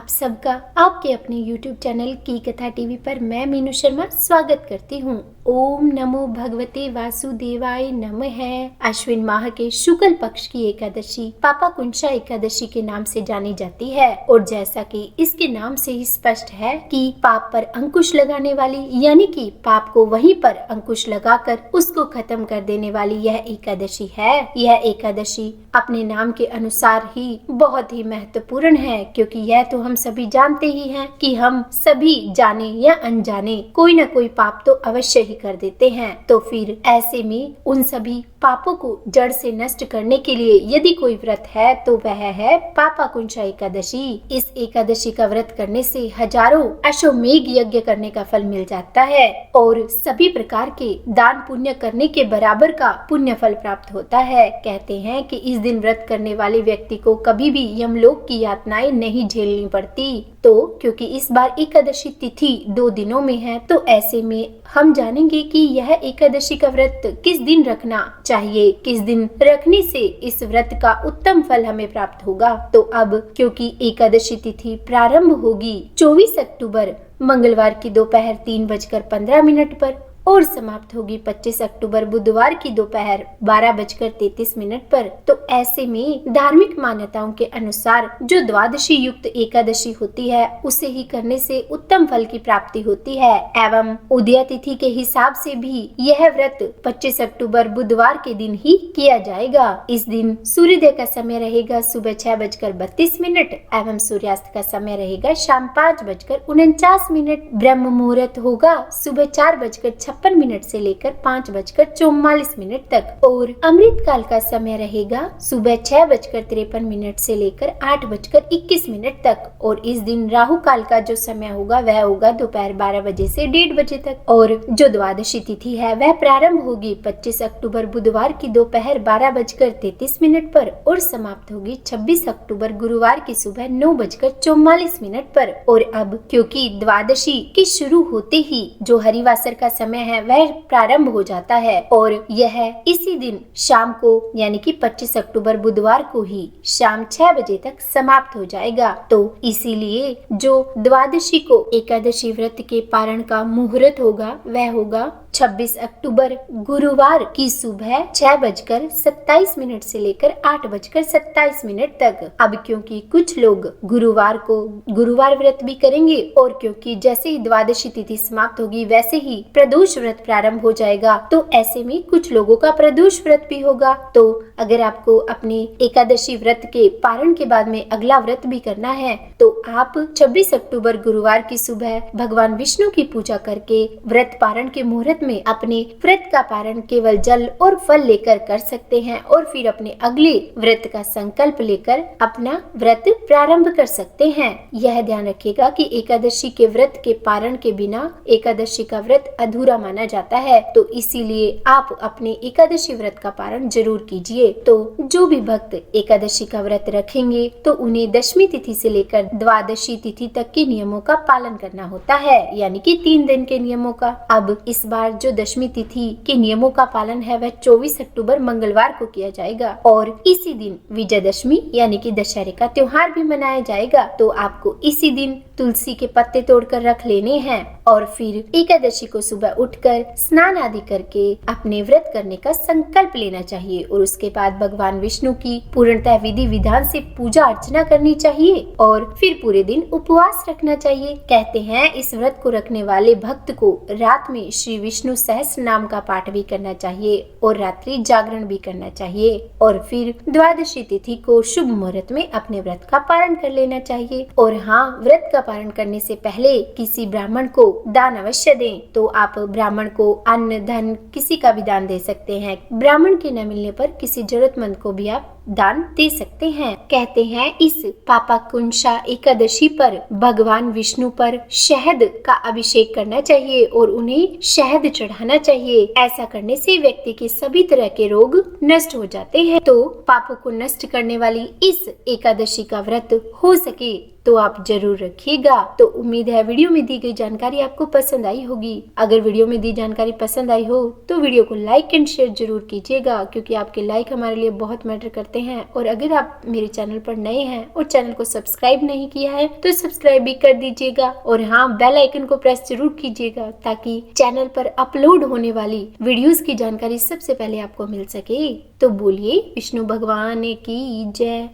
आप सबका आपके अपने YouTube चैनल की कथा टीवी पर मैं मीनू शर्मा स्वागत करती हूँ। ओम नमो भगवते वासुदेवाय नमः। अश्विन माह के शुक्ल पक्ष की एकादशी पापाकुंशा एकादशी के नाम से जानी जाती है और जैसा कि इसके नाम से ही स्पष्ट है कि पाप पर अंकुश लगाने वाली यानी कि पाप को वहीं पर अंकुश लगाकर उसको खत्म कर देने वाली यह एकादशी है। यह एकादशी अपने नाम के अनुसार ही बहुत ही महत्वपूर्ण है, क्योंकि यह तो हम सभी जानते ही हैं कि हम सभी जाने या अनजाने कोई न कोई पाप तो अवश्य ही कर देते हैं। तो फिर ऐसे में उन सभी पापों को जड़ से नष्ट करने के लिए यदि कोई व्रत है तो वह है पापाकुंशा एकादशी। इस एकादशी का व्रत करने से हजारों अश्वमेघ यज्ञ करने का फल मिल जाता है और सभी प्रकार के दान पुण्य करने के बराबर का पुण्य फल प्राप्त होता है। कहते हैं कि इस दिन व्रत करने वाले व्यक्ति को कभी भी यमलोक की यातनाएं नहीं झेलनी पड़ती। तो क्योंकि इस बार एकादशी तिथि 2 दिनों में है, तो ऐसे में हम जानेंगे कि यह एकादशी का व्रत किस दिन रखना चाहिए, किस दिन रखने से इस व्रत का उत्तम फल हमें प्राप्त होगा। तो अब क्योंकि एकादशी तिथि प्रारंभ होगी 24 अक्टूबर मंगलवार की दोपहर 3:15 पर और समाप्त होगी 25 अक्टूबर बुधवार की दोपहर 12:33 पर, तो ऐसे में धार्मिक मान्यताओं के अनुसार जो द्वादशी युक्त एकादशी होती है उसे ही करने से उत्तम फल की प्राप्ति होती है। एवं उदय तिथि के हिसाब से भी यह व्रत 25 अक्टूबर बुधवार के दिन ही किया जाएगा। इस दिन सूर्योदय का समय रहेगा सुबह 6:32 एवं सूर्यास्त का समय रहेगा शाम 5:49। ब्रह्म मुहूर्त होगा सुबह 4:56 से लेकर 5:44 तक और अमृत काल का समय रहेगा सुबह 6:53 से लेकर 8:21 तक और इस दिन राहु काल का जो समय होगा वह होगा दोपहर 12 बजे से 1:30 बजे तक। और जो द्वादशी तिथि है वह प्रारंभ होगी 25 अक्टूबर बुधवार की दोपहर 12:33 पर और समाप्त होगी 26 अक्टूबर गुरुवार की सुबह 9:44 पर। और अब क्योंकि द्वादशी के शुरू होते ही जो हरिवासर का समय है वह प्रारंभ हो जाता है और यह इसी दिन शाम को यानी कि 25 अक्टूबर बुधवार को ही शाम 6 बजे तक समाप्त हो जाएगा। तो इसीलिए जो द्वादशी को एकादशी व्रत के पारण का मुहूर्त होगा वह होगा 26 अक्टूबर गुरुवार की सुबह 6:27 से लेकर 8:27 तक। अब क्योंकि कुछ लोग गुरुवार को गुरुवार व्रत भी करेंगे और क्योंकि जैसे ही द्वादशी तिथि समाप्त होगी वैसे ही प्रदोष व्रत प्रारंभ हो जाएगा, तो ऐसे में कुछ लोगों का प्रदोष व्रत भी होगा। तो अगर आपको अपने एकादशी व्रत के पारण के बाद में अगला व्रत भी करना है तो आप 26 अक्टूबर गुरुवार की सुबह भगवान विष्णु की पूजा करके व्रत पारण के मुहूर्त में अपने व्रत का पारण केवल जल और फल लेकर कर सकते हैं और फिर अपने अगले व्रत का संकल्प लेकर अपना व्रत प्रारंभ कर सकते हैं। यह ध्यान रखिएगा कि एकादशी के व्रत के पारण के बिना एकादशी का व्रत अधूरा माना जाता है, तो इसीलिए आप अपने एकादशी व्रत का पारण जरूर कीजिए। तो जो भी भक्त एकादशी का व्रत रखेंगे तो उन्हें दशमी तिथि से लेकर द्वादशी तिथि तक के नियमों का पालन करना होता है, यानी कि 3 दिन के नियमों का। अब इस बार जो दशमी तिथि के नियमों का पालन है वह 24 अक्टूबर मंगलवार को किया जाएगा और इसी दिन विजयदशमी यानी कि दशहरे का त्योहार भी मनाया जाएगा। तो आपको इसी दिन तुलसी के पत्ते तोड़कर रख लेने हैं और फिर एकादशी को सुबह उठकर स्नान आदि करके अपने व्रत करने का संकल्प लेना चाहिए और उसके बाद भगवान विष्णु की पूर्णतः विधि विधान से पूजा अर्चना करनी चाहिए और फिर पूरे दिन उपवास रखना चाहिए। कहते हैं इस व्रत को रखने वाले भक्त को रात में श्री विष्णु सहस्त्र नाम का पाठ भी करना चाहिए और रात्रि जागरण भी करना चाहिए और फिर द्वादशी तिथि को शुभ मुहूर्त में अपने व्रत का पारण कर लेना चाहिए। और हाँ, व्रत का पारण करने से पहले किसी ब्राह्मण को दान अवश्य दें। तो आप ब्राह्मण को अन्न धन किसी का भी दान दे सकते हैं। ब्राह्मण के न मिलने पर किसी जरूरतमंद को भी आप दान दे सकते हैं। कहते हैं इस पापाकुंशा एकादशी पर भगवान विष्णु पर शहद का अभिषेक करना चाहिए और उन्हें शहद चढ़ाना चाहिए। ऐसा करने से व्यक्ति के सभी तरह के रोग नष्ट हो जाते हैं। तो पापों को नष्ट करने वाली इस एकादशी का व्रत हो सके तो आप जरूर रखिएगा। तो उम्मीद है वीडियो में दी गई जानकारी आपको पसंद आई होगी। अगर वीडियो में दी जानकारी पसंद आई हो तो वीडियो को लाइक एंड शेयर जरूर कीजिएगा, क्योंकि आपके लाइक हमारे लिए बहुत मैटर करते करते हैं। और अगर आप मेरे चैनल पर नए हैं और चैनल को सब्सक्राइब नहीं किया है तो सब्सक्राइब भी कर दीजिएगा और हाँ, बेल आइकन को प्रेस जरूर कीजिएगा ताकि चैनल पर अपलोड होने वाली वीडियोस की जानकारी सबसे पहले आपको मिल सके। तो बोलिए विष्णु भगवान की जय।